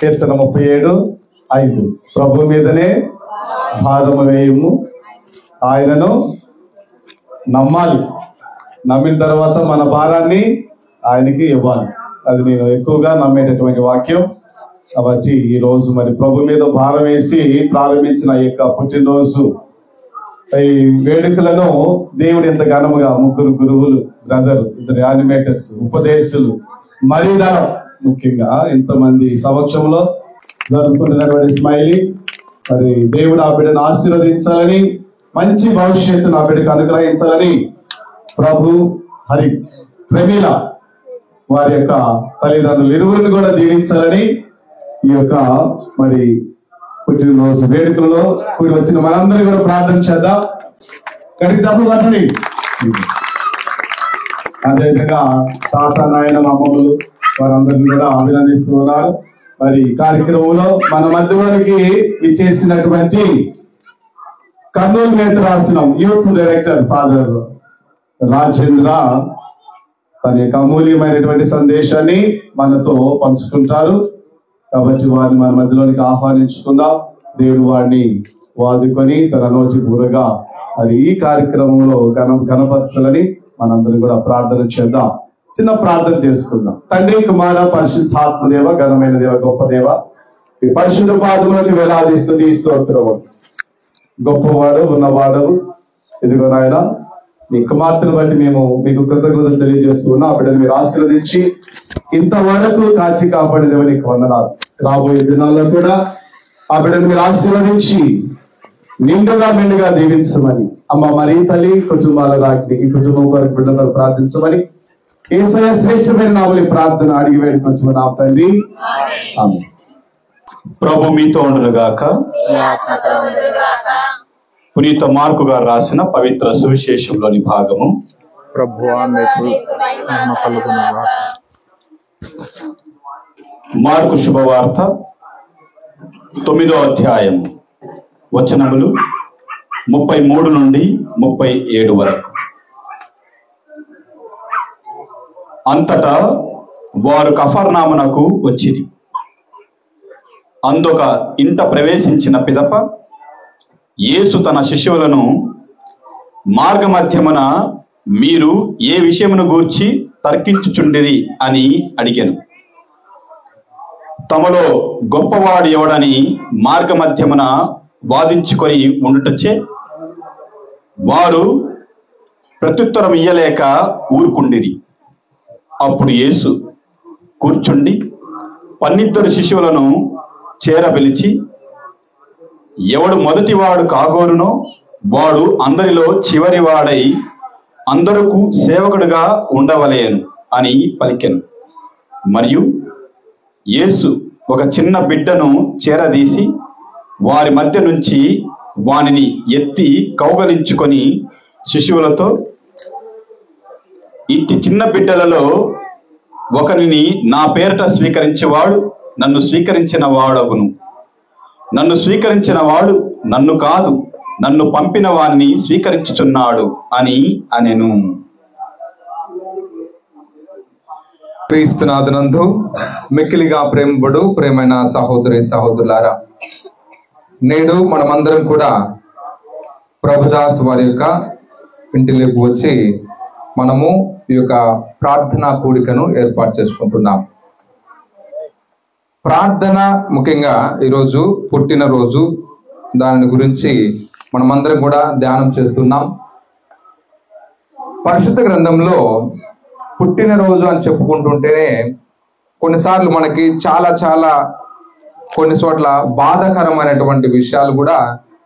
కీర్తన 37:5 ప్రభు మీదనే భారము వేయము, ఆయనను నమ్మాలి. నమ్మిన తర్వాత మన భారాన్ని ఆయనకి ఇవ్వాలి. అది నేను ఎక్కువగా నమ్మేటటువంటి వాక్యం. కాబట్టి ఈ రోజు మరి ప్రభు మీద భారం వేసి ప్రారంభించిన ఈ యొక్క పుట్టినరోజు ఈ వేడుకలను దేవుడు ఎంత ఘనముగా 3 గురువులు, బ్రదర్, 2 యానిమేటర్స్, ఉపదేశులు, మరీ ముఖ్యంగా ఇంతమంది సమక్షంలో జరుపుకుంటున్నటువంటి స్మైలీ, మరి దేవుడు ఆ బిడ్డను ఆశీర్వదించాలని, మంచి భవిష్యత్తును ఆ బిడ్డకు అనుగ్రహించాలని, ప్రభు హరి ప్రమీల వారి యొక్క తల్లిదండ్రులు ఇరువురిని కూడా దీవించాలని ఈ యొక్క మరి పుట్టినరోజు వేడుకలలో కూడి వచ్చిన మనందరినీ కూడా ప్రార్థన చేద్దాం. గడికి తప్పులు పట్టండి. అదేవిధంగా తాత, నాయన, అమ్మమ్మలు వారందరినీ కూడా అభినందిస్తూ ఉన్నారు. మరి కార్యక్రమంలో మన మధ్యలోనికి విచ్చేసినటువంటి కర్నూలు నేత్రాసనం యూత్ డైరెక్టర్ ఫాదర్ రాజేంద్ర తన యొక్క అమూల్యమైనటువంటి సందేశాన్ని మనతో పంచుకుంటారు. కాబట్టి వారిని మన మధ్యలోనికి ఆహ్వానించుకుందాం. దేవుడు వారిని వాదుకొని తన నోటి పూరగా మరి ఈ కార్యక్రమంలో గణపరచాలని మనందరం కూడా ప్రార్థన చేద్దాం. చిన్న ప్రార్థన చేసుకుందాం. తండ్రి, కుమార, పరిశుద్ధాత్మ దేవ, ఘనమైన దేవ, గొప్ప దేవ, ఈ పరిశుద్ధ పాదములకు వేలాదిస్తూ స్తోత్రము. గొప్పవాడు, ఉన్నవాడు, ఇదిగో నాయన నీ కుమార్తెను బట్టి మేము మీకు కృతజ్ఞతలు తెలియజేస్తూ ఉన్నాం. ఆ బిడ్డను మీరు ఆశీర్వదించి ఇంతవరకు కాచి కాపాడేదేవో నీకు వందనాలు. రాబోయే దినాల్లో కూడా ఆ బిడ్డను మీరు ఆశీర్వదించి నిండుగా మెండుగా దీవించమని, అమ్మ మరి తల్లి కుటుంబాల రాకి ఈ కుటుంబం కొరకు బిడ్డలు ప్రార్థించమని యేసయ్య శ్రేష్టమైన నామములో ప్రార్థన అడిగి వేడుకొంచున్నాం నా తండ్రి. ఆమేన్. ప్రభు మీతో ఉండునుగాక. పునీత మార్కు గారు రాసిన పవిత్ర సువిశేషంలోని భాగము. మార్కు శుభవార్త 9వ అధ్యాయం వచనములు 33 నుండి 37 వరకు. అంతటా వారు కఫర్నామునకు వచ్చిరి. అందొక ఇంట ప్రవేశించిన పిదప యేసు తన శిష్యులను మార్గమధ్యమున మీరు ఏ విషయమును గూర్చి తర్కించుచుండిరి అని అడిగాను. తమలో గొప్పవాడు ఎవడని మార్గమధ్యమున వాదించుకొని ఉండుటచే వారు ప్రత్యుత్తరం ఇయ్యలేక ఊరుకుండిరి. అప్పుడు యేసు కూర్చుండి 12 శిష్యులను చేరపిలిచి, ఎవడు మొదటివాడు కాగోరునో వాడు అందరిలో చివరివాడై అందరకు సేవకుడుగా ఉండవలేను అని పలికెను. మరియు యేసు ఒక చిన్న బిడ్డను చేరదీసి వారి మధ్య నుంచి వానిని ఎత్తి కౌగలించుకొని శిశువులతో, ఇట్టి చిన్న బిడ్డలలో ఒకరిని నా పేరట స్వీకరించేవాడు నన్ను స్వీకరించిన వాడగును. నన్ను స్వీకరించిన వాడు నన్ను కాదు, నన్ను పంపిన వారిని స్వీకరించుచున్నాడు అని అనెను. క్రీస్తునాథునందు మిక్కిలిగా ప్రేమబడు ప్రేమైన సహోదరి సహోదరులారా, నేడు మనమందరం కూడా ప్రభుదాస్ వారి యొక్క ఇంటిలోకి వచ్చి మనము ఈ యొక్క ప్రార్థనా కూడికను ఏర్పాటు చేసుకుంటున్నాం. ప్రార్థన ముఖ్యంగా ఈరోజు పుట్టినరోజు, దాని గురించి మనమందరం కూడా ధ్యానం చేస్తున్నాం. పరిశుద్ధ గ్రంథంలో పుట్టినరోజు అని చెప్పుకుంటుంటేనే కొన్నిసార్లు మనకి చాలా కొన్ని చోట్ల బాధాకరమైనటువంటి విషయాలు కూడా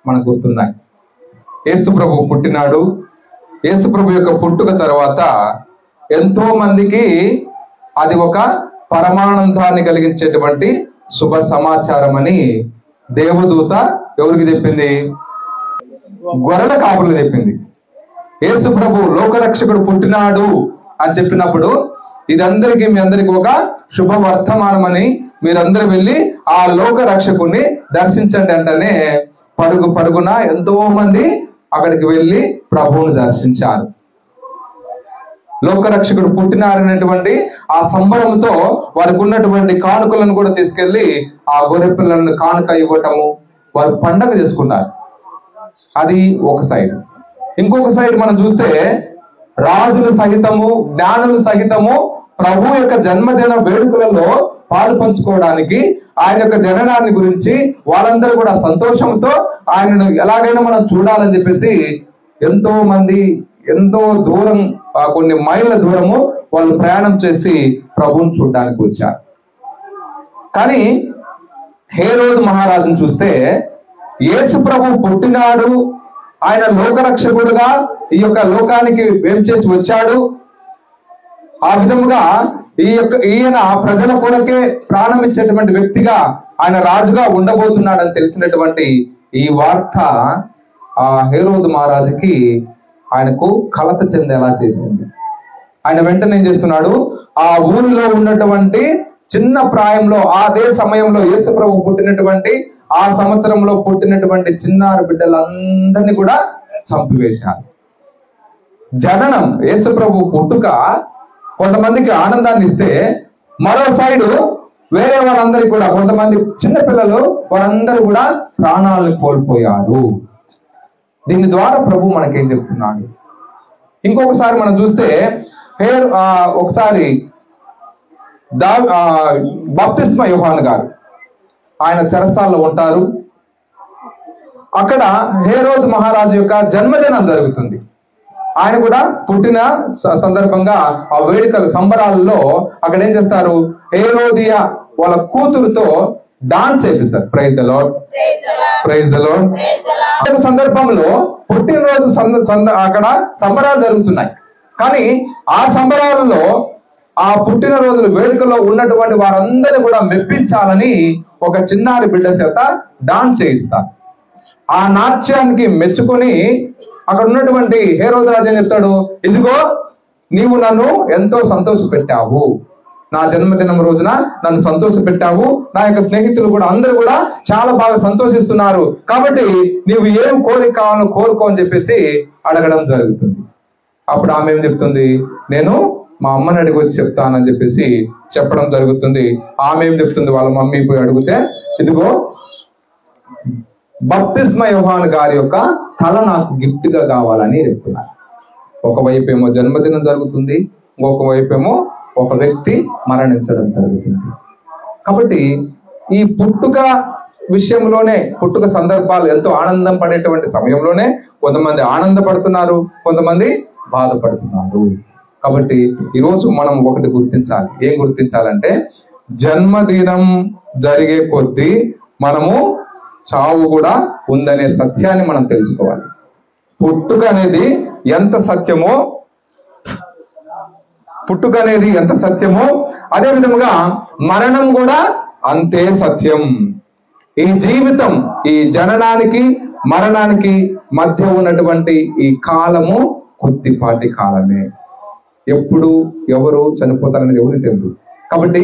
మనకు గుర్తున్నాయి. యేసు ప్రభు పుట్టినాడు. యేసు ప్రభు యొక్క పుట్టుక తర్వాత ఎంతో మందికి అది ఒక పరమానందాన్ని కలిగించేటువంటి శుభ సమాచారం అని దేవదూత ఎవరికి చెప్పింది? గొర్రెల కాపులకు చెప్పింది. యేసు ప్రభు లోకరక్షకుడు పుట్టినాడు అని చెప్పినప్పుడు ఇదందరికీ మీ అందరికి ఒక శుభవర్తమానం అని మీరందరూ వెళ్ళి ఆ లోక రక్షకుని దర్శించండి అంటేనే పరుగున ఎంతో మంది అక్కడికి వెళ్ళి ప్రభువుని దర్శించారు. లోకరక్షకుడు పుట్టినారనేటువంటి ఆ సంబరంతో వారికి ఉన్నటువంటి కానుకలను కూడా తీసుకెళ్లి ఆ గొర్రె పిల్లలను కానుక ఇవ్వటము, వారు పండగ చేసుకున్నారు. అది ఒక సైడ్. ఇంకొక సైడ్ మనం చూస్తే రాజులు సహితము, జ్ఞానులు సహితము ప్రభు యొక్క జన్మదిన వేడుకలలో పాలు పంచుకోవడానికి, ఆయన యొక్క జననాన్ని గురించి వాళ్ళందరూ కూడా సంతోషంతో ఆయనను ఎలాగైనా మనం చూడాలని చెప్పేసి ఎంతో మంది ఎంతో దూరం, కొన్ని మైళ్ళ దూరము వాళ్ళు ప్రయాణం చేసి ప్రభువుని చూడడానికి వచ్చారు. కానీ హేరోదు మహారాజును చూస్తే యేసు ప్రభు పుట్టినాడు, ఆయన లోకరక్షకుడుగా ఈ యొక్క లోకానికి ఏం చేసి వచ్చాడు, ఆ విధముగా ఈయన ప్రజల కొరకే ప్రాణం ఇచ్చేటువంటి వ్యక్తిగా ఆయన రాజుగా ఉండబోతున్నాడని తెలిసినటువంటి ఈ వార్త ఆ హేరోదు మహారాజుకి ఆయనకు కలత చెందేలా చేసింది. ఆయన వెంటనే ఏం చేస్తున్నాడు, ఆ ఊరిలో ఉన్నటువంటి చిన్న ప్రాయంలో, అదే సమయంలో యేసు ప్రభు పుట్టినటువంటి ఆ సంవత్సరంలో పుట్టినటువంటి చిన్నారి బిడ్డలందరినీ కూడా చంపివేశారు. జననం, యేసు ప్రభు పుట్టుక కొంతమందికి ఆనందాన్ని ఇస్తే, మరో సైడు వేరే వాళ్ళందరికీ కూడా, కొంతమంది చిన్నపిల్లలు వారందరూ కూడా ప్రాణాలను కోల్పోయారు. దీని ద్వారా ప్రభు మనకేం చెప్తున్నాడు? ఇంకొకసారి మనం చూస్తే ఒకసారి బాప్తిస్మా యోహాను గారు ఆయన చెరసాల్లో ఉంటారు. అక్కడ హేరోదు మహారాజు యొక్క జన్మదినం జరుగుతుంది. ఆయన కూడా పుట్టిన సందర్భంగా ఆ వేడుకల సంబరాలలో అక్కడ ఏం చేస్తారు, హేరోదియా వాళ్ళ కూతురుతో డాన్స్ చేపిస్తారు. Praise the lord, praise the lord. సందర్భంలో పుట్టినరోజు అక్కడ సంబరాలు జరుగుతున్నాయి. కానీ ఆ సంబరాలలో ఆ పుట్టినరోజుల వేడుకలో ఉన్నటువంటి వారందరినీ కూడా మెప్పించాలని ఒక చిన్నారి బిడ్డ చేత డాన్స్ చేయిస్తారు. ఆ నాట్యానికి మెచ్చుకొని అక్కడ ఉన్నటువంటి హేరోదు రాజు ఏం చెప్తాడు, ఇదిగో నీవు నన్ను ఎంతో సంతోష పెట్టావు, నా జన్మదినం రోజున నన్ను సంతోష పెట్టావు, నా యొక్క స్నేహితులు కూడా అందరూ కూడా చాలా బాగా సంతోషిస్తున్నారు, కాబట్టి నీవు ఏం కోరిక కావాలో కోరుకో అని చెప్పేసి అడగడం జరుగుతుంది. అప్పుడు ఆమె ఏం చెప్తుంది, నేను మా అమ్మని అడిగి వచ్చి చెప్తానని చెప్పేసి చెప్పడం జరుగుతుంది. ఆమె ఏం చెప్తుంది, వాళ్ళ మమ్మీ పోయి అడిగితే, ఇదిగో బాప్తిస్మా యోహాను గారి యొక్క తల నాకు గిఫ్ట్ గా కావాలని చెప్తున్నారు. ఒకవైపు ఏమో జన్మదినం జరుగుతుంది, ఇంకొక వైపు ఏమో ఒక వ్యక్తి మరణించడం జరుగుతుంది. కాబట్టి ఈ పుట్టుక విషయంలోనే, పుట్టుక సందర్భాలు ఎంతో ఆనందం పడేటువంటి సమయంలోనే కొంతమంది ఆనందపడుతున్నారు, కొంతమంది బాధపడుతున్నారు. కాబట్టి ఈరోజు మనం ఒకటి గుర్తించాలి. ఏం గుర్తించాలంటే, జన్మదినం జరిగే కొద్దీ మనము చావు కూడా ఉందనే సత్యాన్ని మనం తెలుసుకోవాలి. పుట్టుక అనేది ఎంత సత్యమో, అదే విధముగా మరణం కూడా అంతే సత్యం. ఈ జీవితం, ఈ జననానికి మరణానికి మధ్య ఉన్నటువంటి ఈ కాలము కొద్దిపాటి కాలమే. ఎప్పుడు ఎవరు చనిపోతారనేది ఎవరు తెలియదు. కాబట్టి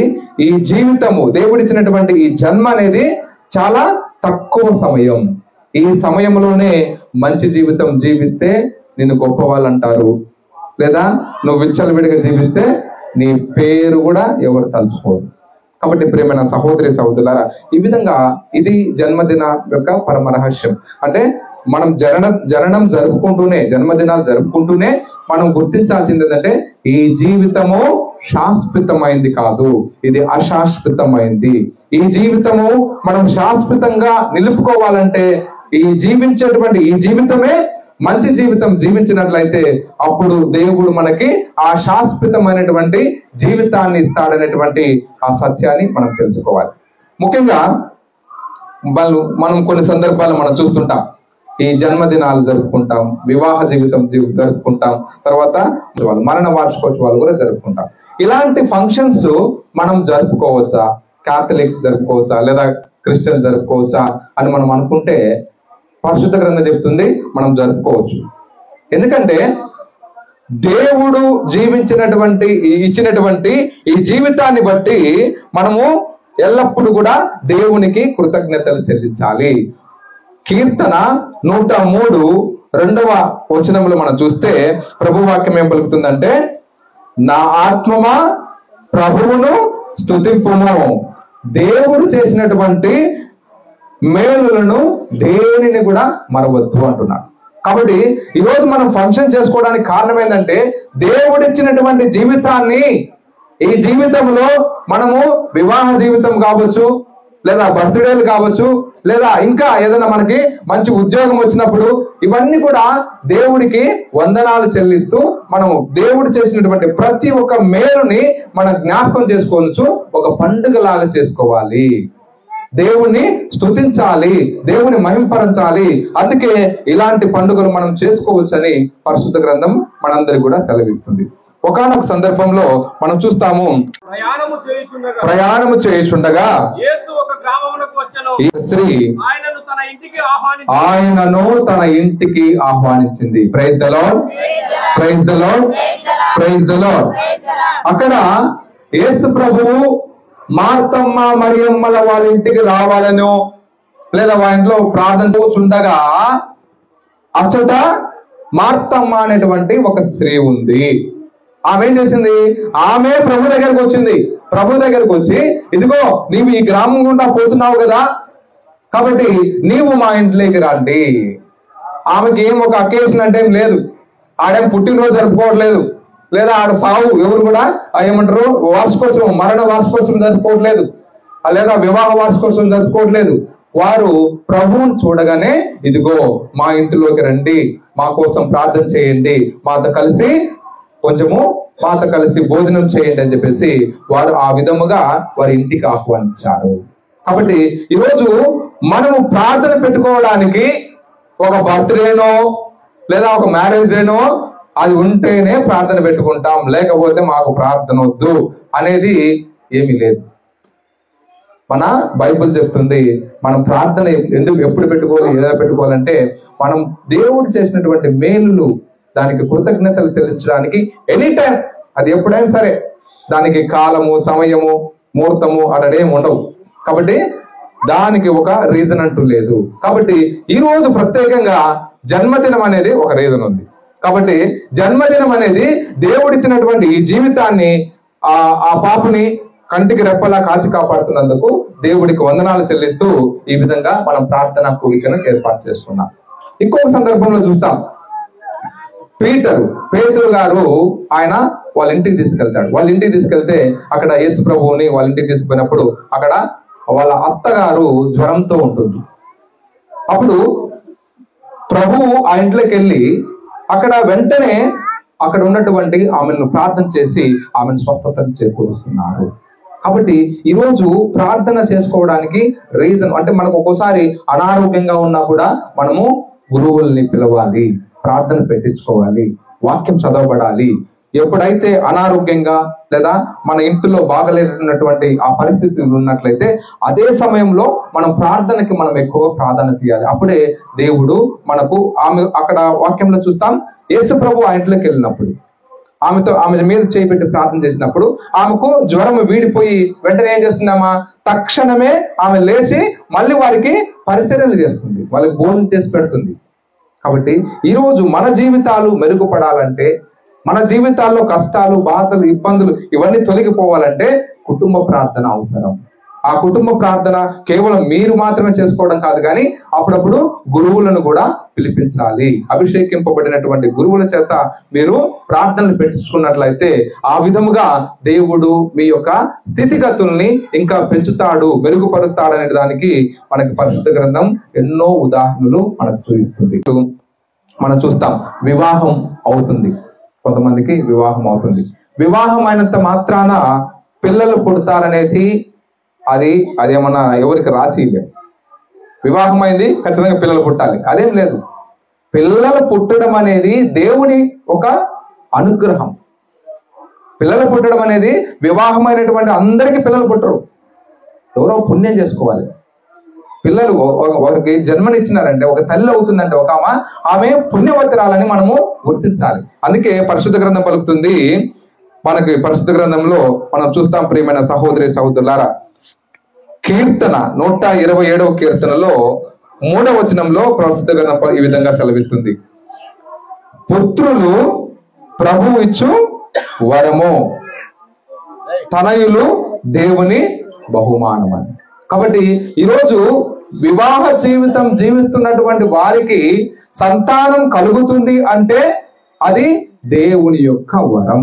ఈ జీవితము, దేవుడిచ్చినటువంటి ఈ జన్మ అనేది చాలా తక్కువ సమయం. ఈ సమయంలోనే మంచి జీవితం జీవిస్తే నిన్ను గొప్ప వాళ్ళు అంటారు, లేదా నువ్వు విచ్చలవిడిగా జీవిస్తే నీ పేరు కూడా ఎవరు తలుచుకోరు. కాబట్టి ప్రియమైన సహోదరి సహోదరులారా, ఈ విధంగా ఇది జన్మదిన యొక్క పరమ రహస్యం. అంటే మనం జననం జరుపుకుంటూనే, జన్మదినాలు జరుపుకుంటూనే మనం గుర్తించాల్సింది ఏంటంటే, ఈ జీవితము శాశ్వతమైంది కాదు, ఇది అశాశ్వతమైంది. ఈ జీవితము మనం శాశ్వతంగా నిలుపుకోవాలంటే ఈ జీవితమే మంచి జీవితం జీవించినట్లయితే అప్పుడు దేవుడు మనకి ఆ శాశ్వతమైనటువంటి జీవితాన్ని ఇస్తాడనేటువంటి ఆ సత్యాన్ని మనం తెలుసుకోవాలి. ముఖ్యంగా మనం కొన్ని సందర్భాలు మనం చూస్తుంటాం, ఈ జన్మదినాలు జరుపుకుంటాం, వివాహ జీవితం జరుపుకుంటాం, తర్వాత మరణ వార్షికోత్సవాలు కూడా జరుపుకుంటాం. ఇలాంటి ఫంక్షన్స్ మనం జరుపుకోవచ్చా, క్యాథలిక్స్ జరుపుకోవచ్చా, లేదా క్రిస్టియన్స్ జరుపుకోవచ్చా అని మనం అనుకుంటే పరిశుద్ధ గ్రంథం చెప్తుంది మనం జరుపుకోవచ్చు. ఎందుకంటే దేవుడు ఇచ్చినటువంటి ఈ జీవితాన్ని బట్టి మనము ఎల్లప్పుడూ కూడా దేవునికి కృతజ్ఞతలు చెల్లించాలి. కీర్తన 103:2 మనం చూస్తే ప్రభు వాక్యం ఏం పలుకుతుందంటే, నా ఆత్మమా ప్రభువును స్తుతింపుము, దేవుడు చేసినటువంటి మేలులను దేనిని కూడా మరవద్దు అంటున్నాడు. కాబట్టి ఈరోజు మనం ఫంక్షన్ చేసుకోవడానికి కారణం ఏంటంటే దేవుడిచ్చినటువంటి జీవితాన్ని, ఈ జీవితంలో మనము వివాహ జీవితం కావచ్చు, లేదా బర్త్డేలు కావచ్చు, లేదా ఇంకా ఏదైనా మనకి మంచి ఉద్యోగం వచ్చినప్పుడు ఇవన్నీ కూడా దేవుడికి వందనాలు చెల్లిస్తూ మనం దేవుడు చేసినటువంటి ప్రతి ఒక్క మేలుని మనం జ్ఞాపకం చేసుకోవచ్చు, ఒక పండుగ లాగా చేసుకోవాలి, దేవుణ్ణి స్తుతించాలి, దేవుని మహింపరచాలి. అందుకే ఇలాంటి పండుగలు మనం చేసుకోవచ్చని పరిశుద్ధ గ్రంథం మనందరికి కూడా సెలవిస్తుంది. ఒకానొక సందర్భంలో మనం చూస్తాము, ప్రయాణము చేయుచుండగా ఈ స్త్రీ ఆయనను తన ఇంటికి ఆహ్వానించింది. Praise the lord, praise the lord, praise the lord. అక్కడ యేసు ప్రభువు మార్తమ్మ మరియమ్మల వాళ్ళ ఇంటికి రావాలనో లేదా వాళ్ళ ఇంట్లో ప్రార్థన చూచుండగా అచ్చట మార్తమ్మ అనేటువంటి ఒక స్త్రీ ఉంది. ఆమె ఏం చేసింది? ఆమె ప్రభు దగ్గరకు వచ్చింది. ప్రభు దగ్గరకు వచ్చి, ఇదిగో నీవు ఈ గ్రామం గుండా పోతున్నావు కదా, కాబట్టి నీవు మా ఇంట్లోకి రండి. ఆమెకి ఏం ఒక అకేషన్ అంటే ఏం లేదు, ఆడేం పుట్టినరోజు జరుపుకోవట్లేదు, లేదా ఆడ సావు ఎవరు కూడా ఏమంటారు వార్షికోత్సవం, మరణ వార్షికోత్సవం జరుపుకోవట్లేదు, లేదా వివాహ వార్షికోత్సవం జరుపుకోవట్లేదు. వారు ప్రభువుని చూడగానే ఇదిగో మా ఇంటిలోకి రండి, మా కోసం ప్రార్థన చేయండి, మాతో కలిసి భోజనం చేయండి అని చెప్పేసి వారు ఆ విధముగా వారి ఇంటికి ఆహ్వానించారు. కాబట్టి ఈరోజు మనము ప్రార్థన పెట్టుకోవడానికి ఒక బర్త్డేనో లేదా ఒక మ్యారేజ్ డేనో అది ఉంటేనే ప్రార్థన పెట్టుకుంటాం, లేకపోతే మాకు ప్రార్థన వద్దు అనేది ఏమీ లేదు. మన బైబిల్ చెప్తుంది మనం ప్రార్థన ఎప్పుడు పెట్టుకోవాలి, ఎలా పెట్టుకోవాలంటే మనం దేవుడు చేసినటువంటి మేలులు దానికి కృతజ్ఞతలు చెల్లించడానికి ఎనీ టైం, అది ఎప్పుడైనా సరే, దానికి కాలము, సమయము, ముహూర్తము అటేం ఉండవు. కాబట్టి దానికి ఒక రీజన్ అంటూ లేదు. కాబట్టి ఈ రోజు ప్రత్యేకంగా జన్మదినం అనేది ఒక రీజన్ ఉంది. కాబట్టి జన్మదినం అనేది దేవుడిచ్చినటువంటి ఈ జీవితాన్ని, ఆ పాపని కంటికి రెప్పలా కాచి కాపాడుతున్నందుకు దేవుడికి వందనాలు చెల్లిస్తూ ఈ విధంగా మనం ప్రార్థనా కూడికను ఏర్పాటు చేసుకున్నాం. ఇంకొక సందర్భంలో చూస్తాం, పేతురు గారు ఆయన వాళ్ళ ఇంటికి తీసుకెళ్తాడు. వాళ్ళ ఇంటికి తీసుకెళ్తే అక్కడ యేసు ప్రభువుని వాళ్ళ ఇంటికి తీసుకుపోయినప్పుడు అక్కడ వాళ్ళ అత్తగారు జ్వరంతో ఉంటుంది. అప్పుడు ప్రభువు ఆ ఇంట్లోకి వెళ్ళి అక్కడ వెంటనే అక్కడ ఉన్నటువంటి ఆమెను ప్రార్థన చేసి ఆమెను స్వస్థతను చేకూరుస్తున్నారు. కాబట్టి ఈరోజు ప్రార్థన చేసుకోవడానికి రీజన్ అంటే మనకు ఒక్కోసారి అనారోగ్యంగా ఉన్నా కూడా మనము గురువుల్ని పిలవాలి, ప్రార్థన పెట్టించుకోవాలి, వాక్యం చదవబడాలి. ఎప్పుడైతే అనారోగ్యంగా లేదా మన ఇంటిలో బాగలేనటువంటి ఆ పరిస్థితులు ఉన్నట్లయితే అదే సమయంలో మనం ప్రార్థనకి మనం ఎక్కువ ప్రాధాన్యత ఇవ్వాలి. అప్పుడే దేవుడు మనకు అక్కడ వాక్యంలో చూస్తాం, యేసు ప్రభు ఆ ఇంట్లోకి వెళ్ళినప్పుడు ఆమె మీద చేయిపెట్టి ప్రార్థన చేసినప్పుడు ఆమెకు జ్వరం వీడిపోయి వెంటనే ఏం చేస్తుందమ్మా, తక్షణమే ఆమె లేచి మళ్ళీ వారికి పరిచర్యలు చేస్తుంది, వాళ్ళకి భోజనం చేసి పెడుతుంది. కాబట్టి ఈరోజు మన జీవితాలు మెరుగుపడాలంటే, మన జీవితాల్లో కష్టాలు, బాధలు, ఇబ్బందులు ఇవన్నీ తొలగిపోవాలంటే కుటుంబ ప్రార్థన అవసరం. ఆ కుటుంబ ప్రార్థన కేవలం మీరు మాత్రమే చేసుకోవడం కాదు, కానీ అప్పుడప్పుడు గురువులను కూడా పిలిపించాలి. అభిషేకింపబడినటువంటి గురువుల చేత మీరు ప్రార్థనలు పెట్టించుకున్నట్లయితే ఆ విధముగా దేవుడు మీ యొక్క స్థితిగతుల్ని ఇంకా పెంచుతాడు, మెరుగుపరుస్తాడు అనే దానికి మనకి పరిశుద్ధ గ్రంథం ఎన్నో ఉదాహరణలు మనకు చూపిస్తుంది. మనం చూస్తాం, వివాహం అవుతుంది, కొంతమందికి వివాహం అవుతుంది. వివాహం అయినంత మాత్రాన పిల్లలు పుడతారనేది అదేమన్నా ఎవరికి రాసి లేదు. వివాహం అయింది ఖచ్చితంగా పిల్లలు పుట్టాలి అదేం లేదు. పిల్లలు పుట్టడం అనేది దేవుని ఒక అనుగ్రహం. పిల్లలు పుట్టడం అనేది వివాహమైనటువంటి అందరికీ పిల్లలు పుట్టరు, ఎవరో పుణ్యం చేసుకోవాలి. పిల్లలు ఒకరికి జన్మనిచ్చినారంటే, ఒక తల్లి అవుతుందంటే ఒక ఆమె పుణ్యవతిరాలని మనము గుర్తించాలి. అందుకే పరిశుద్ధ గ్రంథం పలుకుతుంది, మనకి పరిశుద్ధ గ్రంథంలో మనం చూస్తాం, ప్రియమైన సహోదరి సహోదరులారా, కీర్తన 127వ కీర్తనలో 3వ వచనంలో పరిశుద్ధ గ్రంథం ఈ విధంగా సెలవిస్తుంది, పుత్రులు ప్రభువు ఇచ్చు వరము, తనయులు దేవుని బహుమానం అని. కాబట్టి ఈరోజు వివాహ జీవితం జీవిస్తున్నటువంటి వారికి సంతానం కలుగుతుంది అంటే అది దేవుని యొక్క వరం.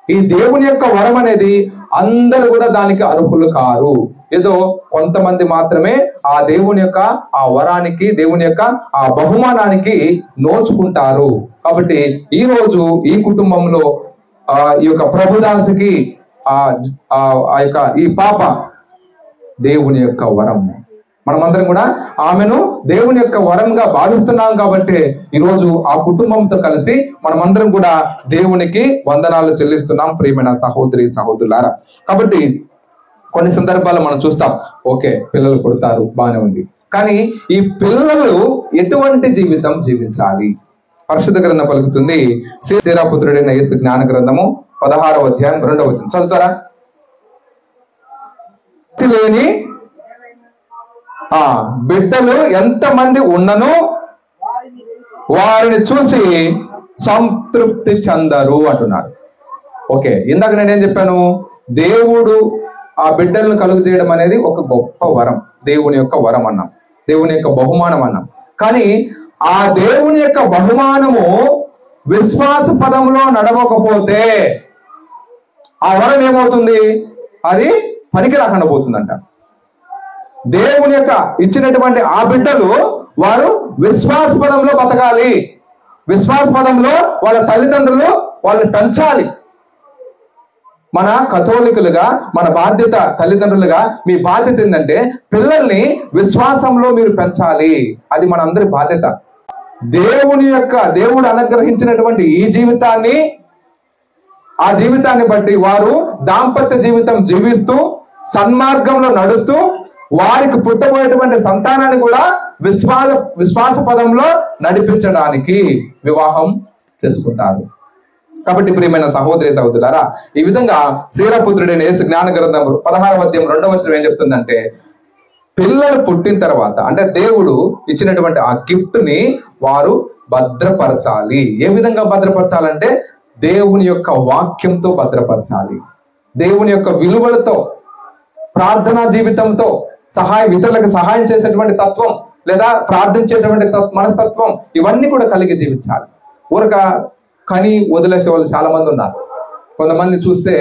ఈ దేవుని యొక్క వరం అనేది అందరూ కూడా దానికి అర్హులు కారు. ఏదో కొంతమంది మాత్రమే ఆ దేవుని యొక్క ఆ వరానికి, దేవుని యొక్క ఆ బహుమానానికి నోచుకుంటారు. కాబట్టి ఈ రోజు ఈ కుటుంబంలో ఈ యొక్క ప్రభుదాసుకి ఈ పాప దేవుని యొక్క వరం. మనమందరం కూడా ఆమెను దేవుని యొక్క వరంగా భావిస్తున్నాం. కాబట్టి ఈరోజు ఆ కుటుంబంతో కలిసి మనమందరం కూడా దేవునికి వందనాలు చెల్లిస్తున్నాం ప్రియమైన సహోదరి సహోదరులారా. కాబట్టి కొన్ని సందర్భాల్లో మనం చూస్తాం, ఓకే పిల్లలు పుడతారు, బాగానే ఉంది, కానీ ఈ పిల్లలు ఎటువంటి జీవితం జీవించాలి? పరిశుద్ధ గ్రంథం పలుకుతుంది, శేరాపుత్రుడైన యేసు జ్ఞాన గ్రంథము 16వ అధ్యాయం 2వ వచనం చదువుతారా? లేని బిడ్డలు ఎంతమంది ఉన్నను వారిని చూసి సంతృప్తి చెందరు అంటున్నారు. ఓకే, ఇందాక నేనేం చెప్పాను? దేవుడు ఆ బిడ్డలను కలుగు చేయడం అనేది ఒక గొప్ప వరం, దేవుని యొక్క వరం అన్నాం, దేవుని యొక్క బహుమానం అన్నాం. కానీ ఆ దేవుని యొక్క బహుమానము విశ్వాస పదంలో నడవకపోతే ఆ వరం ఏమవుతుంది? అది పనికి రాకుండా పోతుందంట. దేవుని యొక్క ఇచ్చినటువంటి ఆ బిడ్డలు వారు విశ్వాస పదంలో బతకాలి, విశ్వాస పదంలో వాళ్ళ తల్లిదండ్రులు వాళ్ళని పెంచాలి. మన కథోలికులుగా మన బాధ్యత, తల్లిదండ్రులుగా మీ బాధ్యత ఏంటంటే పిల్లల్ని విశ్వాసంలో మీరు పెంచాలి. అది మన అందరి బాధ్యత. దేవుడు అనుగ్రహించినటువంటి ఈ జీవితాన్ని, ఆ జీవితాన్ని బట్టి వారు దాంపత్య జీవితం జీవిస్తూ సన్మార్గంలో నడుస్తూ వారికి పుట్టబోయేటువంటి సంతానాన్ని కూడా విశ్వాస పదంలో నడిపించడానికి వివాహం చేసుకుంటారు. కాబట్టి ప్రియమైన సహోదరి సహోదరులారా, ఈ విధంగా శేరాపుత్రుడైన యేసు జ్ఞాన గ్రంథం 16వ అధ్యాయం 2వ వచనం ఏం చెప్తుందంటే, పిల్లలు పుట్టిన తర్వాత అంటే దేవుడు ఇచ్చినటువంటి ఆ గిఫ్ట్ ని వారు భద్రపరచాలి. ఏ విధంగా భద్రపరచాలంటే దేవుని యొక్క వాక్యంతో భద్రపరచాలి, దేవుని యొక్క విలువలతో, ప్రార్థనా జీవితంతో, ఇతరులకు సహాయం చేసేటువంటి తత్వం లేదా ప్రార్థించేటువంటి మనస్తత్వం, ఇవన్నీ కూడా కలిగి జీవించాలి. ఊరక కని వదిలేసే వాళ్ళు చాలా మంది ఉన్నారు. కొంతమంది చూస్తే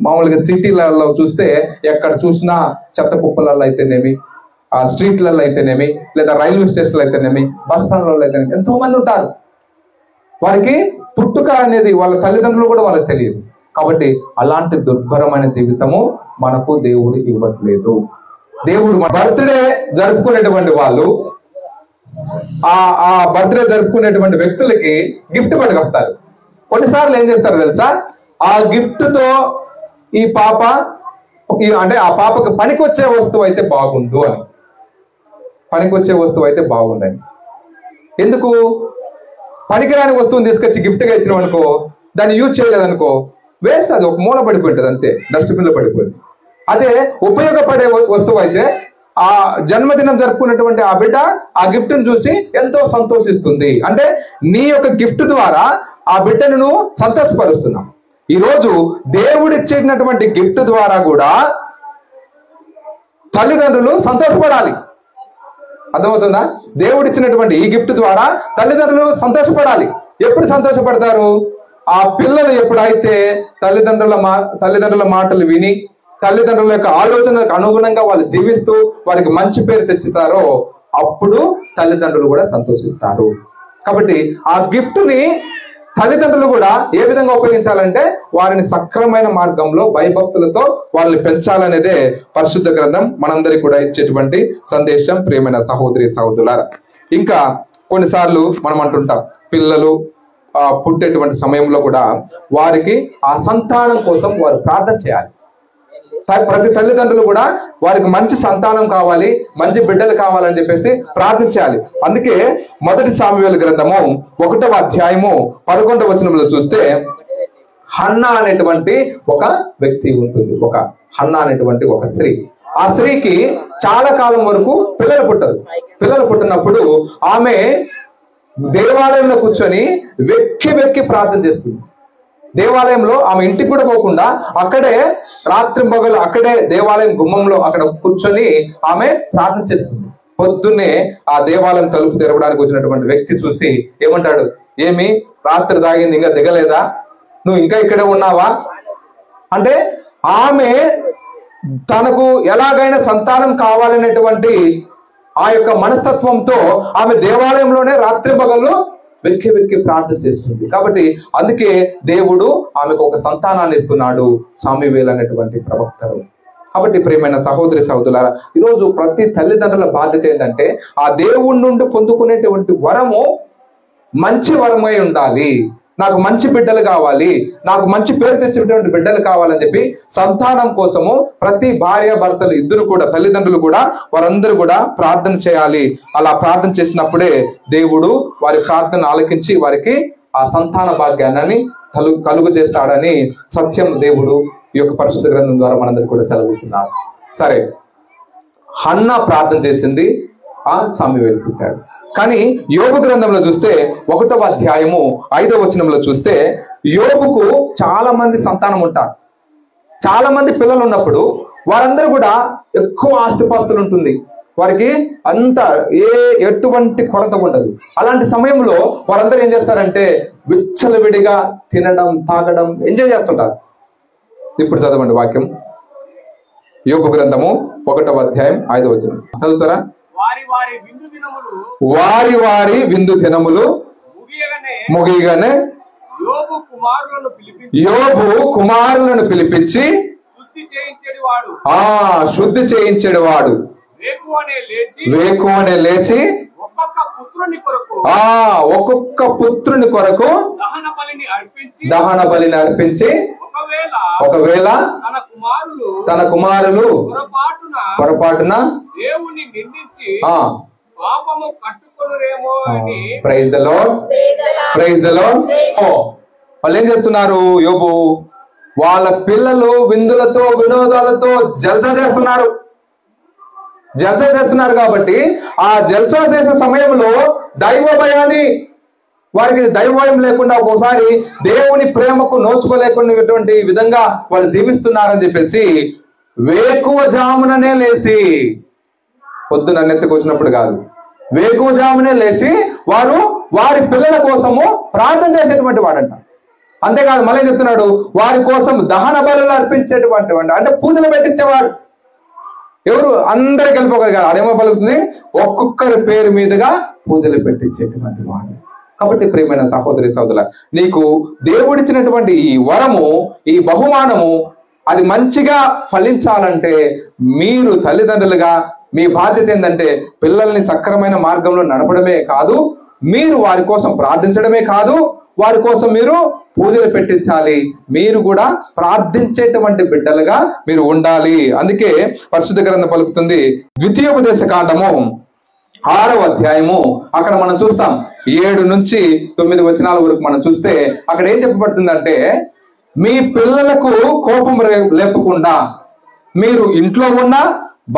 మామూలుగా సిటీలలో చూస్తే ఎక్కడ చూసినా చెత్త కుప్పలలో అయితేనేమి, స్ట్రీట్లలో అయితేనేమి, లేదా రైల్వే స్టేషన్లో అయితేనేమి, బస్ స్టాండ్లలో అయితేనేమి ఎంతో మంది ఉంటారు. వారికి పుట్టుక అనేది వాళ్ళ తల్లిదండ్రులు కూడా వాళ్ళకి తెలియదు. కాబట్టి అలాంటి దుర్భరమైన జీవితము మనకు దేవుడు ఇవ్వట్లేదు. దేవుడు బర్త్డే జరుపుకునేటువంటి వాళ్ళు ఆ బర్త్డే జరుపుకునేటువంటి వ్యక్తులకి గిఫ్ట్ పట్టుకొస్తారు. కొన్నిసార్లు ఏం చేస్తారు తెలుసా? ఆ గిఫ్ట్ తో ఈ పాప అంటే ఆ పాపకు పనికొచ్చే వస్తువు అయితే బాగుండు అని, పనికొచ్చే వస్తువు అయితే బాగుండని. ఎందుకు? పనికిరాని వస్తువుని తీసుకొచ్చి గిఫ్ట్ గా ఇచ్చినాం అనుకో, దాన్ని యూజ్ చేయలేదనుకో, వేస్ట్, అది ఒక మూల పడిపోయింటది, అంతే, డస్ట్బిన్ లో పడిపోయింది. అదే ఉపయోగపడే వస్తువు అయితే ఆ జన్మదినం జరుపుకున్నటువంటి ఆ బిడ్డ ఆ గిఫ్ట్ ను చూసి ఎంతో సంతోషిస్తుంది. అంటే నీ యొక్క గిఫ్ట్ ద్వారా ఆ బిడ్డను నువ్వు సంతోషపరుస్తున్నావు. ఈరోజు దేవుడిచ్చేటటువంటి గిఫ్ట్ ద్వారా కూడా తల్లిదండ్రులు సంతోషపడాలి. అర్థమవుతుందా? దేవుడిచ్చినటువంటి ఈ గిఫ్ట్ ద్వారా తల్లిదండ్రులు సంతోషపడాలి. ఎప్పుడు సంతోషపడతారు? ఆ పిల్లలు ఎప్పుడైతే తల్లిదండ్రుల మాటలు విని తల్లిదండ్రుల యొక్క ఆలోచనలకు అనుగుణంగా వాళ్ళు జీవిస్తూ వారికి మంచి పేరు తెచ్చుతారో అప్పుడు తల్లిదండ్రులు కూడా సంతోషిస్తారు. కాబట్టి ఆ గిఫ్ట్ ని తల్లిదండ్రులు కూడా ఏ విధంగా ఉపయోగించాలంటే వారిని సక్రమైన మార్గంలో భయభక్తులతో వాళ్ళని పెంచాలనేదే పరిశుద్ధ గ్రంథం మనందరికీ కూడా ఇచ్చేటువంటి సందేశం. ప్రియమైన సహోదరి సహోదరులారా, ఇంకా కొన్నిసార్లు మనం అంటుంటాం, పిల్లలు పుట్టేటువంటి సమయంలో కూడా వారికి ఆ సంతానం కోసం వారు ప్రార్థన చేయాలి. ప్రతి తల్లిదండ్రులు కూడా వారికి మంచి సంతానం కావాలి, మంచి బిడ్డలు కావాలని చెప్పేసి ప్రార్థించాలి. అందుకే మొదటి సామువేలు గ్రంథము 1వ అధ్యాయము 11వ వచనంలో చూస్తే హన్నా అనేటువంటి ఒక వ్యక్తి ఉంటుంది, ఒక హన్నా అనేటువంటి ఒక స్త్రీ. ఆ స్త్రీకి చాలా కాలం వరకు పిల్లలు పుట్టరు. పిల్లలు పుట్టినప్పుడు ఆమె దేవాలయంలో కూర్చొని వెక్కి వెక్కి ప్రార్థన చేస్తుంది. దేవాలయంలో ఆమె ఇంటికి కూడా పోకుండా అక్కడే రాత్రింబగలు అక్కడే దేవాలయం గుమ్మంలో అక్కడ కూర్చొని ఆమె ప్రార్థన చేస్తుంది. పొద్దున్నే ఆ దేవాలయం తలుపు తెరవడానికి వచ్చినటువంటి వ్యక్తి చూసి ఏమంటాడు, ఏమి రాత్రి తాగింది ఇంకా దిగలేదా, నువ్వు ఇంకా ఇక్కడే ఉన్నావా అంటే ఆమె తనకు ఎలాగైనా సంతానం కావాలనేటువంటి ఆ యొక్క మనస్తత్వంతో ఆమె దేవాలయంలోనే రాత్రి పగళ్ళు వెక్కి వెక్కి ప్రార్థన చేస్తుంది. కాబట్టి అందుకే దేవుడు ఆమెకు ఒక సంతానాన్ని ఇస్తున్నాడు, సామెవేలు అనేటువంటి ప్రవక్తలు. కాబట్టి ప్రియమైన సహోదరి సహోదరులారా, ఈరోజు ప్రతి తల్లిదండ్రుల బాధ్యత ఏంటంటే ఆ దేవుడి నుండి పొందుకునేటువంటి వరము మంచి వరమై ఉండాలి. నాకు మంచి బిడ్డలు కావాలి, నాకు మంచి పేరు తెచ్చేటువంటి బిడ్డలు కావాలని చెప్పి సంతానం కోసము ప్రతి భార్య భర్తలు ఇద్దరు కూడా తల్లిదండ్రులు కూడా వారందరూ కూడా ప్రార్థన చేయాలి. అలా ప్రార్థన చేసినప్పుడే దేవుడు వారి ప్రార్థన ఆలకించి వారికి ఆ సంతాన భాగ్యాన్ని కలుగు చేస్తాడని సత్యం దేవుడు ఈ యొక్క పరిశుద్ధ గ్రంథం ద్వారా మనందరికీ కూడా సెలవుతున్నారు. సరే, హన్నా ప్రార్థన చేసింది, ఆ సామెవేలు పుట్టాడు. కానీ యోబు గ్రంథంలో చూస్తే 1వ అధ్యాయము 5వ వచనంలో చూస్తే యోబుకు చాలా మంది సంతానం ఉంటారు. చాలా మంది పిల్లలు ఉన్నప్పుడు వారందరూ కూడా ఎక్కువ ఆస్తిపాస్తులు ఉంటుంది, వారికి అంత ఎటువంటి కొరత ఉండదు. అలాంటి సమయంలో వారందరూ ఏం చేస్తారంటే విచ్చలవిడిగా తినడం, తాగడం, ఎంజాయ్ చేస్తుంటారు. ఇప్పుడు చదవండి వాక్యం, యోబు గ్రంథము 1వ అధ్యాయం 5వ వచనం చదువుతారా? వారి వారి విందు దినములు ముగియగానే యోబు కుమారులను పిలిపించి శుద్ధి చేయించేవాడు. వేకువనే లేచి ఒక్కొక్క పుత్రుని కొరకు దహన బలిని అర్పించి ఒకవేళ తన కుమారులు పొరపాటున దేవుని నిందించి పాపము కట్టుకొనురేమో అని praise the lord, praise the lord. వాళ్ళు ఏం చేస్తున్నారు? యోబు వాళ్ళ పిల్లలు విందులతో వినోదాలతో జల్సా చేస్తున్నారు కాబట్టి ఆ జల్సా చేసే సమయంలో దైవ భయాన్ని, వారికి దైవ భయం లేకుండా ఒక్కోసారి దేవుని ప్రేమకు నోచుకోలేకున్నటువంటి విధంగా వాళ్ళు జీవిస్తున్నారని చెప్పేసి వేకువజాముననే లేచి, పొద్దున నెత్తికి వచ్చినప్పుడు కాదు, వేకువజామునే లేచి వారు వారి పిల్లల కోసము ప్రార్థన చేసేటువంటి వాడంట. అంతేకాదు మళ్ళీ చెప్తున్నాడు, వారి కోసం దహన బలులు అర్పించేటువంటి వాడు, అంటే పూజలు పెట్టించేవాడు. ఎవరు? అందరికి వెళ్ళిపోగలరు కాదు, అదేమో పలుకుతుంది, ఒక్కొక్కరి పేరు మీదుగా పూజలు పెట్టించేటువంటి వాడు. కాబట్టి ప్రియమైన సహోదరి సహోదరుల, నీకు దేవుడిచ్చినటువంటి ఈ వరము, ఈ బహుమానము అది మంచిగా ఫలించాలంటే మీరు తల్లిదండ్రులుగా మీ బాధ్యత ఏంటంటే పిల్లల్ని సక్రమైన మార్గంలో నడపడమే కాదు, మీరు వారి కోసం ప్రార్థించడమే కాదు, వారి కోసం మీరు పూజలు పెట్టించాలి. మీరు కూడా ప్రార్థించేటువంటి బిడ్డలుగా మీరు ఉండాలి. అందుకే పరిశుద్ధ గ్రంథం పలుకుతుంది, ద్వితీయోపదేశ కాండము 6వ అధ్యాయము అక్కడ మనం చూస్తాం 7 నుంచి 9 వచనాల వరకు మనం చూస్తే అక్కడ ఏం చెప్పబడుతుందంటే, మీ పిల్లలకు కోపం లేపకుండా మీరు ఇంట్లో ఉన్నా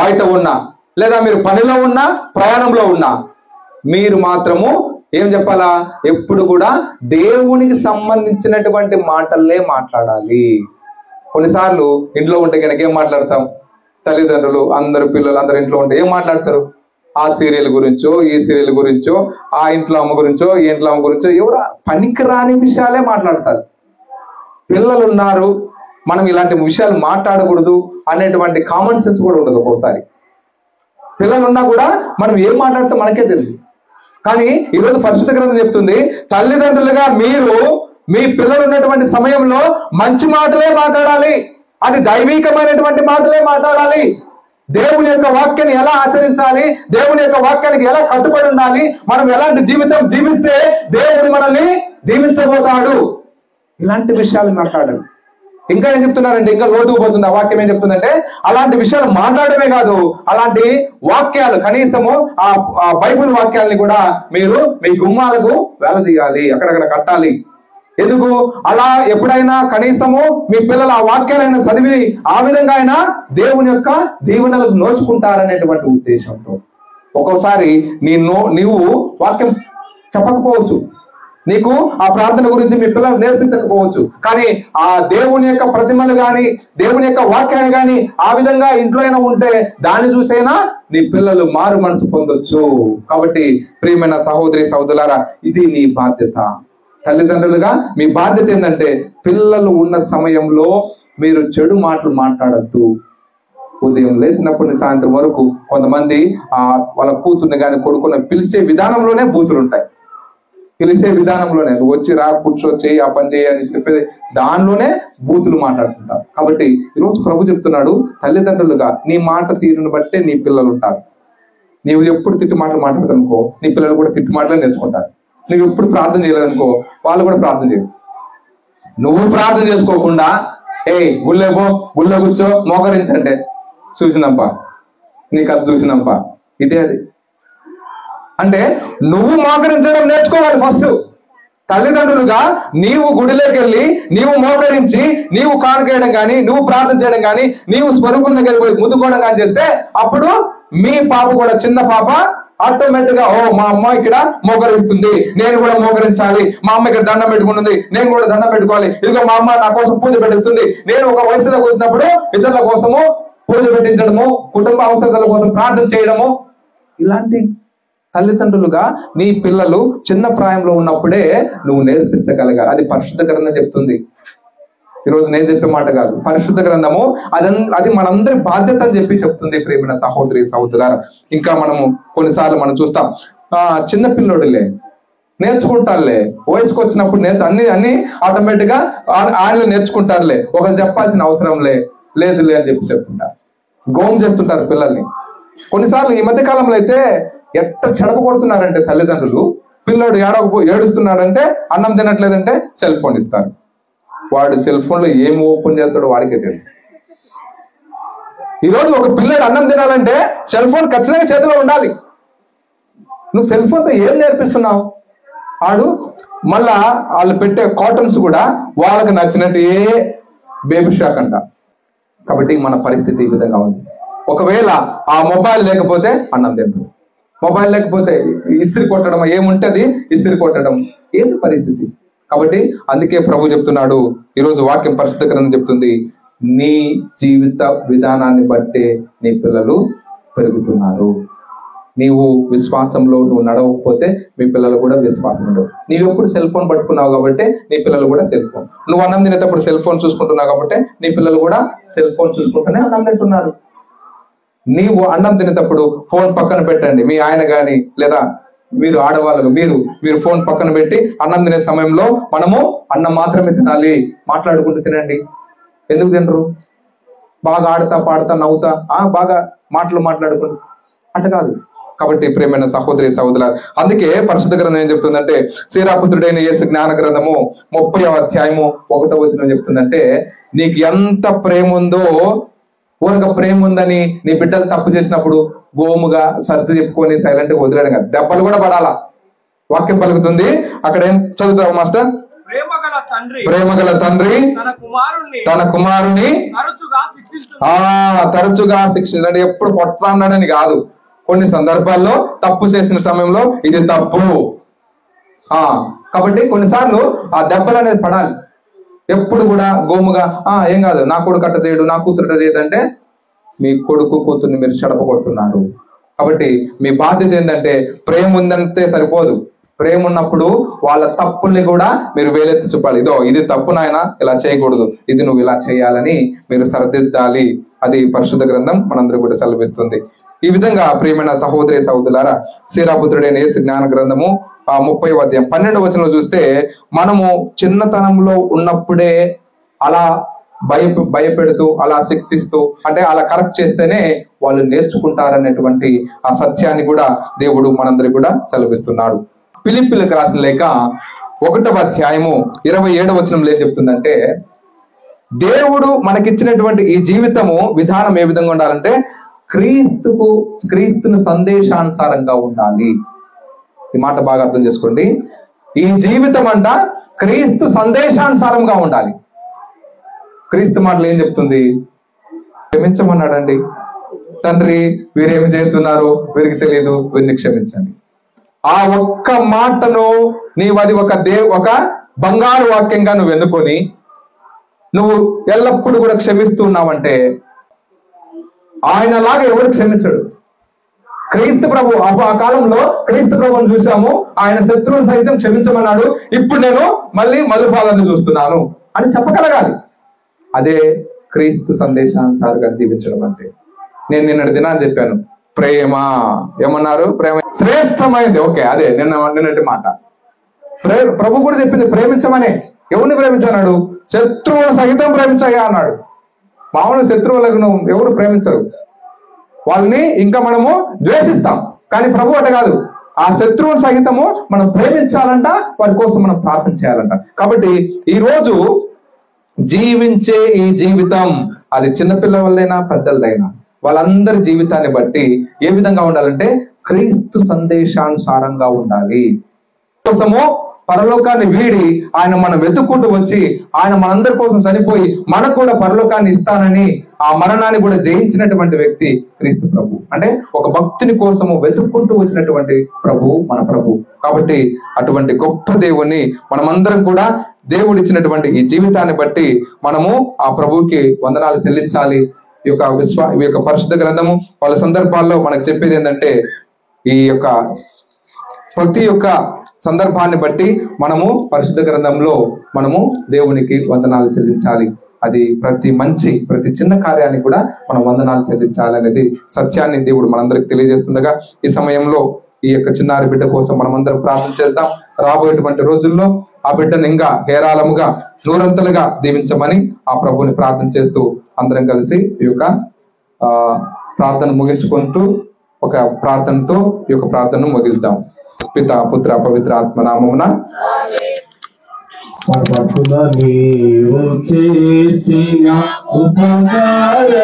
బయట ఉన్నా, లేదా మీరు పనిలో ఉన్నా ప్రయాణంలో ఉన్నా, మీరు మాత్రము ఏం చెప్పాలా? ఎప్పుడు కూడా దేవునికి సంబంధించినటువంటి మాటలే మాట్లాడాలి. కొన్నిసార్లు ఇంట్లో ఉంటే కనుక ఏం మాట్లాడతాం? తల్లిదండ్రులు అందరు పిల్లలు అందరు ఇంట్లో ఉంటే ఏం మాట్లాడతారు? ఆ సీరియల్ గురించో, ఈ సీరియల్ గురించో, ఆ ఇంట్లో అమ్మ గురించో, ఈ ఇంట్లో అమ్మ గురించో, ఎవరు పనికిరాని విషయాలే మాట్లాడతారు. పిల్లలు ఉన్నారు, మనం ఇలాంటి విషయాలు మాట్లాడకూడదు అనేటువంటి కామన్ సెన్స్ కూడా ఉండదు. ఒక్కోసారి పిల్లలు ఉన్నా కూడా మనం ఏం మాట్లాడితే మనకే తెలియదు. కానీ ఈరోజు పరిశుద్ధ గ్రంథం చెప్తుంది, తల్లిదండ్రులుగా మీరు మీ పిల్లలు ఉన్నటువంటి సమయంలో మంచి మాటలే మాట్లాడాలి, అది దైవికమైనటువంటి మాటలే మాట్లాడాలి. దేవుని యొక్క వాక్యాన్ని ఎలా ఆచరించాలి, దేవుని యొక్క వాక్యానికి ఎలా కట్టుబడి ఉండాలి, మనం ఎలాంటి జీవితం జీవిస్తే దేవుడు మనల్ని దీవించబోతాడు, ఇలాంటి విషయాలు మాట్లాడాలి. ఇంకా ఏం చెప్తున్నారంటే, ఇంకా లోతుకు పోతుంది. ఆ వాక్యం ఏం చెప్తుందంటే, అలాంటి విషయాలు మాట్లాడమే కాదు, అలాంటి వాక్యాలు కనీసము ఆ బైబిల్ వాక్యాలని కూడా మీరు మీ గుమ్మాలకు వేలదీయాలి, అక్కడక్కడ కట్టాలి. ఎందుకు? అలా ఎప్పుడైనా కనీసము మీ పిల్లలు ఆ వాక్యాలైనా చదివి ఆ విధంగా అయినా దేవుని యొక్క దీవెనలకు నోచుకుంటారనేటువంటి ఉద్దేశంతో. ఒక్కోసారి నీవు వాక్యం చెప్పకపోవచ్చు, నీకు ఆ ప్రార్థన గురించి మీ పిల్లలు నేర్పించకపోవచ్చు, కానీ ఆ దేవుని యొక్క ప్రతిమలు గాని దేవుని యొక్క వాక్యాన్ని గాని ఆ విధంగా ఇంట్లో అయినా ఉంటే దాన్ని చూసైనా నీ పిల్లలు మారు మనసు పొందొచ్చు. కాబట్టి ప్రియమైన సహోదరి సహోదరులారా, ఇది నీ బాధ్యత. తల్లిదండ్రులుగా మీ బాధ్యత ఏంటంటే పిల్లలు ఉన్న సమయంలో మీరు చెడు మాటలు మాట్లాడద్దు. ఉదయం లేచినప్పటి సాయంత్రం వరకు కొంతమంది వాళ్ళ కూతుర్ని కానీ కొడుకుని పిలిచే విధానంలోనే బూతులు ఉంటాయి. పిలిచే విధానంలోనే నువ్వు వచ్చి రా, కూర్చొచ్చి ఆ పని చేయి అని చెప్పేది దానిలోనే బూతులు మాట్లాడుతుంటారు. కాబట్టి ఈరోజు ప్రభు చెప్తున్నాడు, తల్లిదండ్రులుగా నీ మాట తీరుని బట్టే నీ పిల్లలు ఉంటారు. నీవు ఎప్పుడు తిట్టు మాటలు మాట్లాడతానుకో నీ పిల్లలు కూడా తిట్టు మాటలే నేర్చుకుంటారు. నువ్వు ఎప్పుడు ప్రార్థన చేయలేదనుకో వాళ్ళు కూడా ప్రార్థన చేయరు. నువ్వు ప్రార్థన చేసుకోకుండా గుళ్ళో కూర్చో మోకరించంటే చూసినంపా నీకు అది చూసినంపా ఇదే అది అంటే నువ్వు మోకరించడం నేర్చుకోవాలి ఫస్ట్. తల్లిదండ్రులుగా నీవు గుడిలోకి వెళ్ళి నీవు మోకరించి నీవు కానుకేయడం కానీ నువ్వు ప్రార్థన చేయడం కానీ నీవు స్వరూపం దగ్గరికి పోయి ముద్దుకోవడం కానీ చేస్తే అప్పుడు మీ పాప కూడా చిన్న పాప ఆటోమేటిక్ గా మా అమ్మ ఇక్కడ మోకరిస్తుంది, నేను కూడా మోకరించాలి, మా అమ్మ ఇక్కడ దండం పెట్టుకుంటుంది, నేను కూడా దండం పెట్టుకోవాలి, ఇదిగో మా అమ్మ నా కోసం పూజ పెట్టిస్తుంది. నేను ఒక వయసులోకి వచ్చినప్పుడు ఇతరుల కోసము పూజ పెట్టించడము, కుటుంబ అవసరాల కోసం ప్రార్థన చేయడము, ఇలాంటి తల్లిదండ్రులుగా నీ పిల్లలు చిన్న ప్రాయంలో ఉన్నప్పుడే నువ్వు నేర్పించగలగాలి. అది పరిశుద్ధ గ్రంథం చెప్తుంది. ఈరోజు నేను చెప్పే మాట కాదు, పరిశుద్ధ గ్రంథము అది మనందరి బాధ్యత అని చెప్పి చెప్తుంది. ప్రేమైన సహోదరి సహోదరులారా, ఇంకా మనము కొన్నిసార్లు మనం చూస్తాం చిన్న పిల్లోడులే నేర్చుకుంటారులే, వయసుకు వచ్చినప్పుడు అన్ని ఆటోమేటిక్ గా ఆయన నేర్చుకుంటారులే, ఒకరు చెప్పాల్సిన అవసరం లేదులే అని చెప్పి చెప్తుంటారు. గోము చేస్తుంటారు పిల్లల్ని. కొన్నిసార్లు ఈ మధ్య కాలంలో అయితే ఎట్ట చెడప కొడుతున్నారంటే తల్లిదండ్రులు, పిల్లోడు ఏడుస్తున్నాడంటే అన్నం తినట్లేదంటే సెల్ ఫోన్ ఇస్తారు. వాడు సెల్ ఫోన్ లో ఏం ఓపెన్ చేస్తాడో వాడికే తెలియదు. ఈరోజు ఒక పిల్లడు అన్నం తినాలంటే సెల్ ఫోన్ ఖచ్చితంగా చేతిలో ఉండాలి. నువ్వు సెల్ ఫోన్ తో ఏం నేర్పిస్తున్నావు? వాడు మళ్ళా వాళ్ళు పెట్టే కాటన్స్ కూడా వాళ్ళకి నచ్చినట్టు బేబీ షాక్ అంట. కాబట్టి మన పరిస్థితి ఈ విధంగా ఉంది. ఒకవేళ ఆ మొబైల్ లేకపోతే అన్నం తింటారు, మొబైల్ లేకపోతే ఇస్త్రీ కొట్టడం, ఏముంటది ఇస్త్రీ కొట్టడం, ఏది పరిస్థితి. కాబట్టి అందుకే ప్రభు చెప్తున్నాడు, ఈరోజు వాక్యం పరిశుద్ధ గ్రంథం చెప్తుంది, నీ జీవిత విధానాన్ని బట్టే నీ పిల్లలు పెరుగుతున్నారు. నీవు విశ్వాసంలో నువ్వు నడవకపోతే మీ పిల్లలు కూడా విశ్వాసం ఉండవు. నీవు ఎప్పుడు సెల్ ఫోన్ పట్టుకున్నావు కాబట్టి నీ పిల్లలు కూడా సెల్ ఫోన్, నువ్వు అన్నం తినేటప్పుడు సెల్ ఫోన్ చూసుకుంటున్నావు కాబట్టి నీ పిల్లలు కూడా సెల్ ఫోన్ చూసుకుంటూనే అన్నం తింటున్నారు. నీవు అన్నం తినేటప్పుడు ఫోన్ పక్కన పెట్టండి. మీ ఆయన గాని లేదా మీరు ఆడవాళ్ళు మీరు ఫోన్ పక్కన పెట్టి అన్నం తినే సమయంలో మనము అన్నం మాత్రమే తినాలి, మాట్లాడుకుంటూ తినండి. ఎందుకు తినరు? బాగా ఆడుతా పాడుతా నవ్వుతా బాగా మాట్లాడుకుంటూ అట్లా కాదు. కాబట్టి ప్రియమైన సహోదరి సహోదరులారా, అందుకే పరిశుద్ధ గ్రంథం ఏం చెప్తుందంటే, శ్రీరాపుత్రుడైన యేసు జ్ఞాన గ్రంథము 30వ అధ్యాయము 1వ వచనం చెప్తుందంటే, నీకు ఎంత ప్రేమ ఉందో, ఊరక ప్రేమ ఉందని నీ బిడ్డలు తప్పు చేసినప్పుడు గోముగా సర్ది చెప్పుకొని సైలెంట్ గా వదిలేడు కదా, దెబ్బలు కూడా పడాలా. వాక్యం పలుకుతుంది, అక్కడ ఏం చదువుతావు మాస్టర్? ప్రేమగల తండ్రి తన కుమారుని తరచుగా శిక్షించండి. ఎప్పుడు కొడతా అన్నాడని కాదు, కొన్ని సందర్భాల్లో తప్పు చేసిన సమయంలో ఇది తప్పు. కాబట్టి కొన్నిసార్లు ఆ దెబ్బలు అనేది పడాలి. ఎప్పుడు కూడా గోముగా ఏం కాదు, నా కొడుకు అట్ట చేయడు, నా కూతురు అట్ట చేయదంటే మీ కొడుకు కూతుర్ని మీరు చెడపగొడుతున్నారు. కాబట్టి మీ బాధ్యత ఏంటంటే, ప్రేమ ఉందంటే సరిపోదు, ప్రేమ ఉన్నప్పుడు వాళ్ళ తప్పుల్ని కూడా మీరు వేలెత్తి చూపాలి. ఇది తప్పు నాయన, ఇలా చేయకూడదు, ఇది నువ్వు ఇలా చేయాలని మీరు సరిదిద్దాలి. అది పరిశుద్ధ గ్రంథం మనందరూ కూడా సెలవిస్తుంది. ఈ విధంగా ప్రియమైన సహోదరి సహోదరులారా, శ్రీరాపుత్రుడైన యేసు జ్ఞాన గ్రంథము 30వ అధ్యాయం 12వ వచనంలో చూస్తే, మనము చిన్నతనంలో ఉన్నప్పుడే అలా భయపెడుతూ అలా శిక్షిస్తూ అంటే అలా కరెక్ట్ చేస్తేనే వాళ్ళు నేర్చుకుంటారనేటువంటి ఆ సత్యాన్ని కూడా దేవుడు మనందరికి కూడా సెలవిస్తున్నాడు. ఫిలిప్పీయులకు రాసిన లేఖ 1వ అధ్యాయము 27వ వచనంలో ఏం చెప్తుందంటే, దేవుడు మనకిచ్చినటువంటి ఈ జీవితము విధానం ఏ విధంగా ఉండాలంటే క్రీస్తును సందేశానుసారంగా ఉండాలి. ఈ మాట బాగా అర్థం చేసుకోండి. ఈ జీవితం అంట క్రీస్తు సందేశానుసారంగా ఉండాలి. క్రీస్తు మాటలు ఏం చెప్తుంది? క్షమించమన్నాడండి. తండ్రి వీరేమి చేస్తున్నారు, వీరికి తెలియదు, వీరిని క్షమించండి. ఆ ఒక్క మాటను నీవు అది ఒక బంగారు వాక్యంగా నువ్వు ఎన్నుకొని నువ్వు ఎల్లప్పుడూ కూడా క్షమిస్తున్నావంటే ఆయనలాగా ఎవరు క్షమించడు. క్రీస్తు ప్రభు ఆ కాలంలో క్రీస్తు ప్రభుని చూసాము, ఆయన శత్రువులు సైతం క్షమించమన్నాడు. ఇప్పుడు నేను మళ్ళీ మధుపాదాన్ని చూస్తున్నాను అని చెప్పగలగాలి. అదే క్రీస్తు సందేశానుసారంగా జీవించడం అంటే. నేను నిన్నటి దినాన్ని చెప్పాను, ప్రేమ ఏమన్నారు? ప్రేమ శ్రేష్టమైంది. ఓకే, అదే నిన్నటి మాట. ప్రభు కూడా చెప్పింది ప్రేమించమనే. ఎవరిని ప్రేమించన్నాడు? శత్రువుల సహితం ప్రేమించగా అన్నాడు. మామూలు శత్రువులకు ఎవరు ప్రేమించరు, వాళ్ళని ఇంకా మనము ద్వేషిస్తాం. కానీ ప్రభు అట కాదు, ఆ శత్రువుల సహితము మనం ప్రేమించాలంట, వారి కోసం మనం ప్రార్థన చేయాలంట. కాబట్టి ఈ రోజు జీవించే ఈ జీవితం, అది చిన్నపిల్లలైనా పెద్దలదైనా, వాళ్ళందరి జీవితాన్ని బట్టి ఏ విధంగా ఉండాలంటే క్రీస్తు సందేశానుసారంగా ఉండాలి. కోసము పరలోకాన్ని వీడి ఆయన మనం వెతుక్కుంటూ వచ్చి ఆయన మనందరి కోసం చనిపోయి మనకు కూడా పరలోకాన్ని ఇస్తానని ఆ మరణాన్ని కూడా జయించినటువంటి వ్యక్తి క్రీస్తు ప్రభు. అంటే ఒక భక్తుని కోసము వెతుక్కుంటూ వచ్చినటువంటి ప్రభు మన ప్రభు. కాబట్టి అటువంటి గొప్ప దేవుణ్ణి మనమందరం కూడా దేవుడిచ్చినటువంటి ఈ జీవితాన్ని బట్టి మనము ఆ ప్రభువుకి వందనాలు చెల్లించాలి. ఈ యొక్క పరిశుద్ధ గ్రంథము వాళ్ళ సందర్భాల్లో మనకు చెప్పేది ఏంటంటే, ఈ యొక్క ప్రతి ఒక్క సందర్భాన్ని బట్టి మనము పరిశుద్ధ గ్రంథంలో మనము దేవునికి వందనాలు చెల్లించాలి. అది ప్రతి చిన్న కార్యానికి కూడా మనం వందనాలు చెల్లించాలి అనేది సత్యాన్ని దేవుడు మనందరికి తెలియజేస్తుండగా, ఈ సమయంలో ఈ యొక్క చిన్నారి బిడ్డ కోసం మనం అందరం ప్రార్థన చేద్దాం. రాబోయేటువంటి రోజుల్లో ఆ బిడ్డను ఇంకా హేరాళముగా నూరంతలుగా దీవించమని ఆ ప్రభుని ప్రార్థన చేస్తూ అందరం కలిసి ఈ యొక్క ప్రార్థన ముగించుకుంటూ ఒక ప్రార్థనతో ఈ యొక్క ప్రార్థనను ముగిద్దాం. పిత పుత్ర పవిత్ర ఆత్మ నామమున. నీవు చేసిన ఉపకారములకు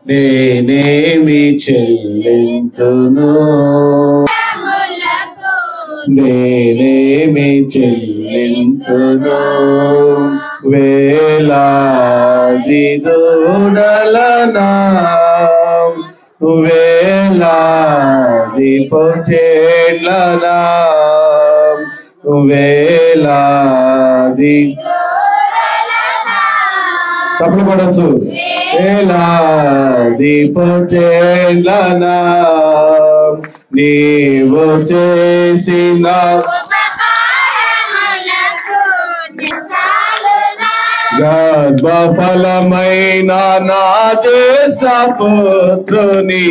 నేనేమి చెల్లింతును, నేనేమి చెల్లింతును. వేలాది దూడలనా, వేలాది పొట్టేళ్ళనా, వేలాది చప్పట్లు పడచ్చు. వేలాది పొట్టేళ్ళనా నీవు చేసిన గర్భఫలమైన నా జ్యేష్ఠ పుత్రుని,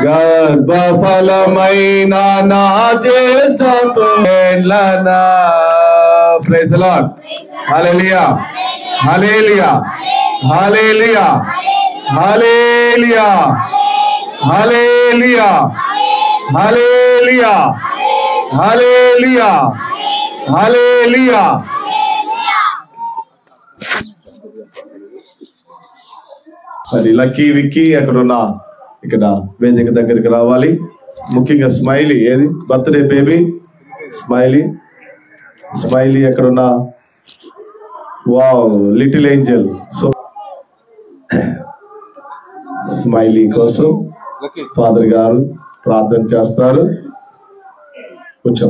గర్భఫలమైన నా జ్యేష్ఠ పుత్రులనా. Praise the lord. Hallelujah, hallelujah, hallelujah, hallelujah, hallelujah, hallelujah, hallelujah, hallelujah. మరి లక్కీ విక్కీ అక్కడున్న ఇక్కడ వేదిక దగ్గరికి రావాలి. ముఖ్యంగా స్మైలీ, ఏది బర్త్డే బేబీ స్మైలీ, స్మైలీ ఎక్కడున్నా, wow little Angel. So smiley కోసం ఫాదర్ గారు ప్రార్థన చేస్తారు. కొంచెం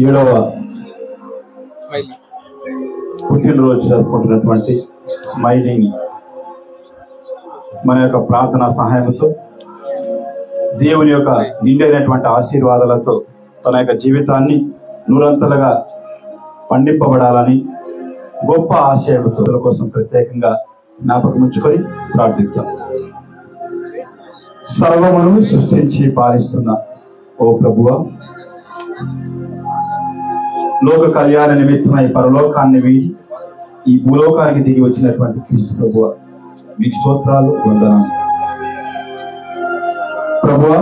7వ పుట్టినరోజు జరుపుకుంటున్నటువంటి స్మైలింగ్ మన యొక్క ప్రార్థనా సహాయంతో దేవుని యొక్క నిండైనటువంటి ఆశీర్వాదాలతో తన యొక్క జీవితాన్ని నూరంతలుగా పండింపబడాలని గొప్ప ఆశయంతో కోసం ప్రత్యేకంగా జ్ఞాపకం ఉంచుకొని ప్రార్థిద్దాం. సర్వమును సృష్టించి పాలిస్తున్న ఓ ప్రభువా, లోక కళ్యాణ నిమిత్తమై పరలోకాన్ని వీడి ఈ భూలోకానికి దిగి వచ్చినటువంటి క్రీస్తు ప్రభువా, మీకు స్తోత్రాలు, వందనాలు. ప్రభువా,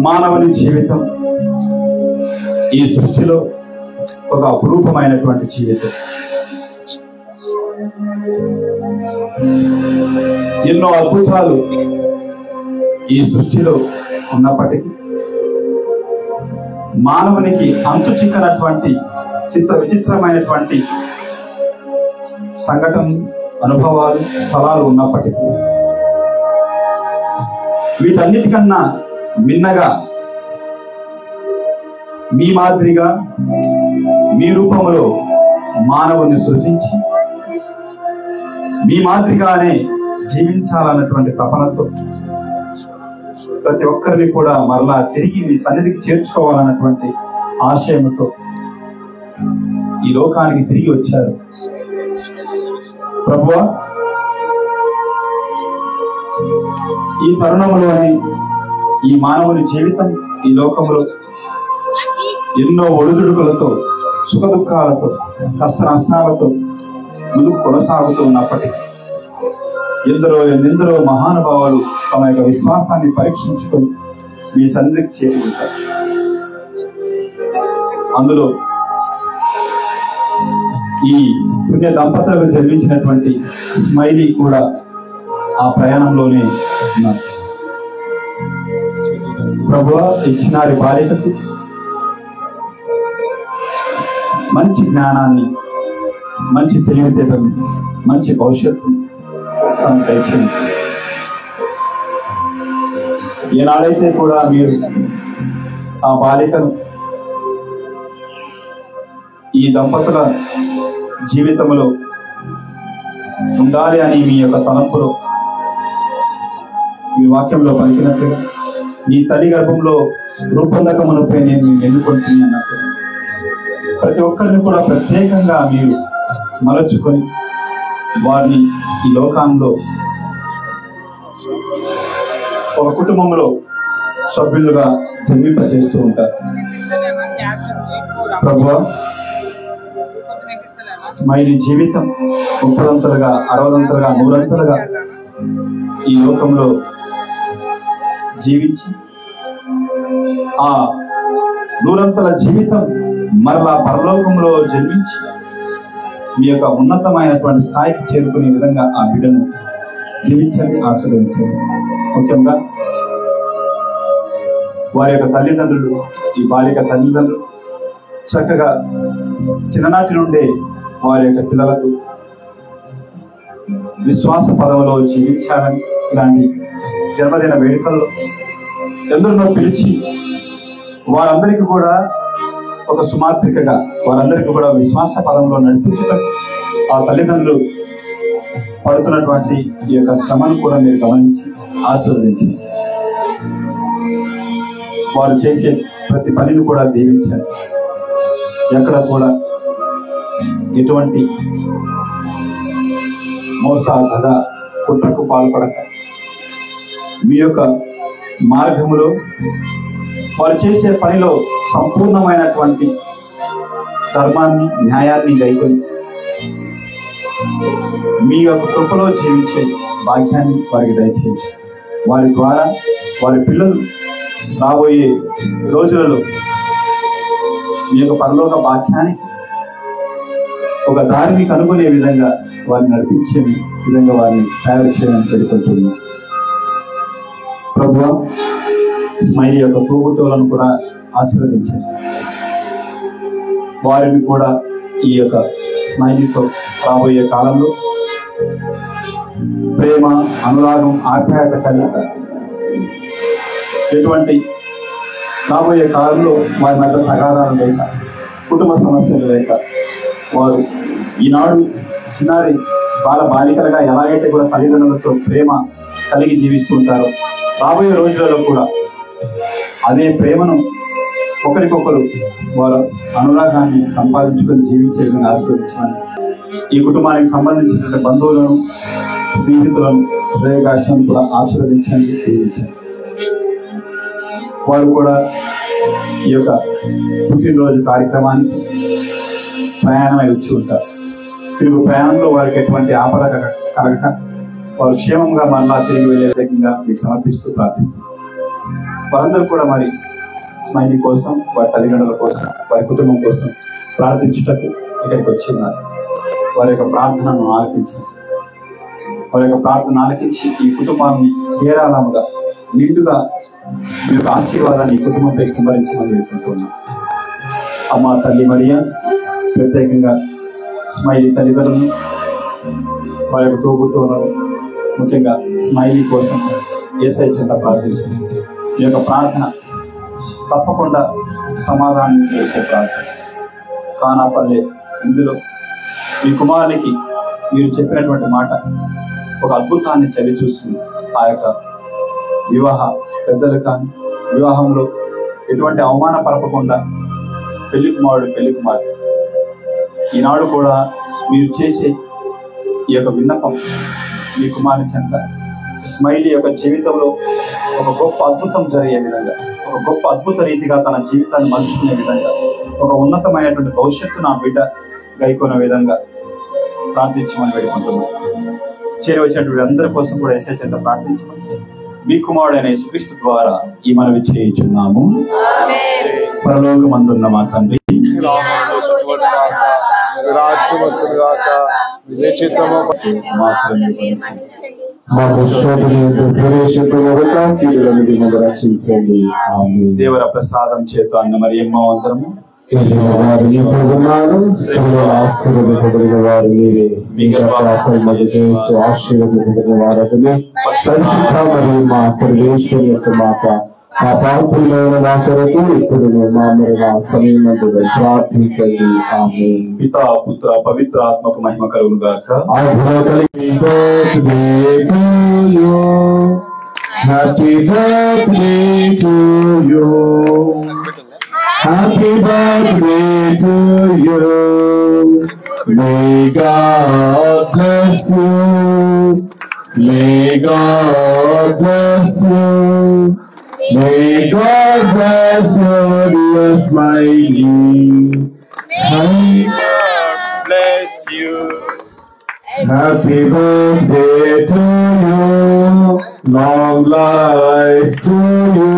మానవుని జీవితం ఈ సృష్టిలో ఒక అపురూపమైనటువంటి జీవితం. ఎన్నో అద్భుతాలు ఈ సృష్టిలో ఉన్నప్పటికీ మానవునికి అంతు చిక్కనటువంటి విచిత్రమైనటువంటి సంఘటన అనుభవాలు, స్థలాలు ఉన్నప్పటికీ వీటన్నిటికన్నా మిన్నగా మీ మాదిరిగా మీ రూపంలో మానవుని సృజించి మీ మాదిరిగానే జీవించాలన్నటువంటి తపనతో ప్రతి ఒక్కరిని కూడా మరలా తిరిగి మీ సన్నిధికి చేర్చుకోవాలన్నటువంటి ఆశయంతో ఈ లోకానికి తిరిగి వచ్చారు. ప్రభువా, ఈ తరుణంలోనే ఈ మానవుని జీవితం ఈ లోకంలో ఎన్నో ఒడిదుడుకులతో, సుఖదుఖాలతో, కష్ట నష్టాలతో ముందుకు కొనసాగుతూ ఉన్నప్పటికీ ఎందరో మహానుభావులు తమ యొక్క విశ్వాసాన్ని పరీక్షించుకొని మీ సన్నిధికి చేరుకుంటారు. అందులో ఈ పుణ్య దంపతులకు జన్మించినటువంటి స్మైలీ కూడా ఆ ప్రయాణంలోనే ఉన్నారు. ప్రభువా, ఇచ్చినారి బాలికకు మంచి జ్ఞానాన్ని, మంచి తెలివితేటలు, మంచి భవిష్యత్తు తనకు దయచేయండి. ఏనాడైతే కూడా మీరు ఆ బాలికను ఈ దంపతుల జీవితంలో ఉండాలి అని మీ యొక్క తలంపులో మీ వాక్యంలో పలికినట్లుగా నీ తల్లి గర్భంలో రూపొందకములపై నేను ఎన్నుకుంటుంది అన్నట్టు ప్రతి ఒక్కరిని కూడా ప్రత్యేకంగా మీరు మరచుకొని వారిని ఈ లోకంలో ఒక కుటుంబంలో సభ్యులుగా జన్మింపచేస్తూ ఉంటారు. ప్రభువా, స్మైలీ జీవితం 30 60 100 ఈ లోకంలో జీవించి ఆ 100 జీవితం మరలా పరలోకంలో జన్మించి మీ యొక్క ఉన్నతమైనటువంటి స్థాయికి చేరుకునే విధంగా ఆ బిడ్డను జీవించండి, ఆశీర్వదించండి. ముఖ్యంగా వారి యొక్క తల్లిదండ్రులు, ఈ బాలిక తల్లిదండ్రులు చక్కగా చిన్ననాటి నుండే వారి యొక్క పిల్లలకు విశ్వాస పదవిలో జీవించాలని ఇలాంటి జన్మదిన వేడుకల్లో ఎందరినో పిలిచి వారందరికీ కూడా ఒక సుమాత్రికగా వారందరికీ కూడా విశ్వాస పదంలో నడిపించడం ఆ తల్లిదండ్రులు పడుతున్నటువంటి ఈ యొక్క శ్రమను కూడా మీరు గమనించి ఆశీర్వదించి వారు చేసే ప్రతి పనిని కూడా దీవించారు. ఎక్కడ కూడా ఎటువంటి మోసాగా కుట్రకు పాల్పడక మీ యొక్క మార్గములో వారు చేసే పనిలో సంపూర్ణమైనటువంటి ధర్మాన్ని, న్యాయాన్ని గైకొని మీ యొక్క కృపలో జీవించే భాగ్యాన్ని వారికి దయచేయండి. వారి ద్వారా వారి పిల్లలు రాబోయే రోజులలో మీ యొక్క పరలోక భాగ్యానికి ఒక దారిని కనుగొనే విధంగా వారిని నడిపించే విధంగా వారిని తయారు చేయడానికి పెడుకుంటున్నాం. ప్రభువా, స్మైలీ యొక్క తోబుట్టువులను కూడా ఆశీర్వదించండి. వారిని కూడా ఈ యొక్క స్మైలీతో రాబోయే కాలంలో ప్రేమ, అనురాగం, ఆప్యాయత కలిగి ఎటువంటి రాబోయే కాలంలో వారి మధ్య తగాదాలు లేక, కుటుంబ సమస్యలు లేక వారు ఈనాడు చిన్నారి బాలికలుగా ఎలాగైతే కూడా తల్లిదండ్రులతో ప్రేమ కలిగి జీవిస్తుంటారో రాబోయే రోజులలో కూడా అదే ప్రేమను ఒకరికొకరు వారు అనురాగాన్ని సంపాదించుకొని జీవించే విధంగా ఆశీర్వదించమని ఈ కుటుంబానికి సంబంధించినటువంటి బంధువులను, స్నేహితులను, శ్రేయగాశాలను కూడా ఆశీర్వదించండి, దీవించండి. వారు కూడా ఈ యొక్క పుట్టినరోజు కార్యక్రమానికి ప్రయాణమై వచ్చి ఉంటారు. తిరుగు ప్రయాణంలో వారికి ఎటువంటి ఆపద కలగక వారు క్షేమంగా మరలా తిరిగి వెళ్ళే విధంగా మీకు సమర్పిస్తూ ప్రార్థిస్తున్నారు. వారందరూ కూడా మరి స్మైలీ కోసం, వారి తల్లిదండ్రుల కోసం, వారి కుటుంబం కోసం ప్రార్థించుటకు ఇక్కడికి వచ్చి ఉన్నారు. వారి యొక్క ప్రార్థనను ఆలకించి ఈ కుటుంబాన్ని ధారాళంగా నిండుగా మీ యొక్క ఆశీర్వాదాన్ని ఈ కుటుంబంపై కుమ్మరించమని వేడుకుంటున్నాం. అమ్మ తల్లి మరియా, ప్రత్యేకంగా స్మైలీ తల్లిదండ్రులను, వారి యొక్క తోబుట్టువులను ముఖ్యంగా స్మైలీ కోసం యేసయ్య చెంత ప్రార్థించండి. ఈ యొక్క ప్రార్థన తప్పకుండా సమాధానం ఇచ్చే ప్రార్థన కానాపల్లె. ఇందులో మీ కుమారునికి మీరు చెప్పినటువంటి మాట ఒక అద్భుతాన్ని చవి చూస్తుంది. ఆ యొక్క వివాహ పెద్దలు కానీ వివాహంలో ఎటువంటి అవమానపరపకుండా పెళ్లి కుమారుడు పెళ్లి కుమార్తె ఈనాడు కూడా మీరు చేసే ఈ యొక్క విన్నపం మీ కుమారుని చెంత స్మైలీ యొక్క జీవితంలో ఒక గొప్ప అద్భుతం జరిగే విధంగా, ఒక గొప్ప అద్భుత రీతిగా తన జీవితాన్ని మలుచుకునే విధంగా, ఒక ఉన్నతమైనటువంటి భవిష్యత్తు నా బిడ్డ గైకొనే విధంగా ప్రార్థించమని వేడుకుంటున్నాను. చేరి వచ్చినటువంటి అందరి కోసం కూడా యేసయ్య చెంత ప్రార్థించమని మీ కుమారుడైన యేసుక్రీస్తు ద్వారా ఈ మనవి చేయించున్నాము. పరలోకమందున్న మా తండ్రి, దేవర ప్రసాదం చేత అన్న మరి ఎమ్మో అందరము ఆశీర్వదించబడిన వారు మీరే, ఆశీర్వదించబడిన వారని పరిశుద్ధ మరియు మా సర్వేశ్వరి యొక్క మాట ఆ పాపులైన నా కొరకు ఇప్పుడు మా మరణ సమయమందు ప్రార్థించండి. ఆమేన్. పితా పుత్ర పవిత్ర ఆత్మకు మహిమ కలుగును గాక. Happy birthday to you. Happy birthday to you. May God bless you. May God bless you. May God bless you, dear Smiley. May God bless you. Happy birthday to you. Long life to you.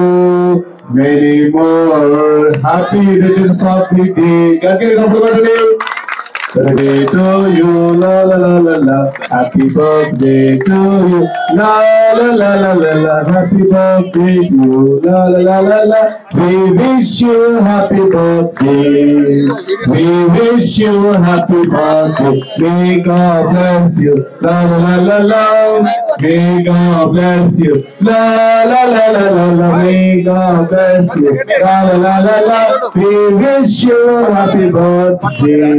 Many more happy returns of the day. Birthday to you, la la la la la. Happy birthday to you, la la la la la la. Happy birthday to you, la la la la la. We wish you happy birthday. We wish you happy birthday. May God bless you, la la la la la. May God bless you, la la la la la la. May God bless you, la la la la la. We wish you happy birthday.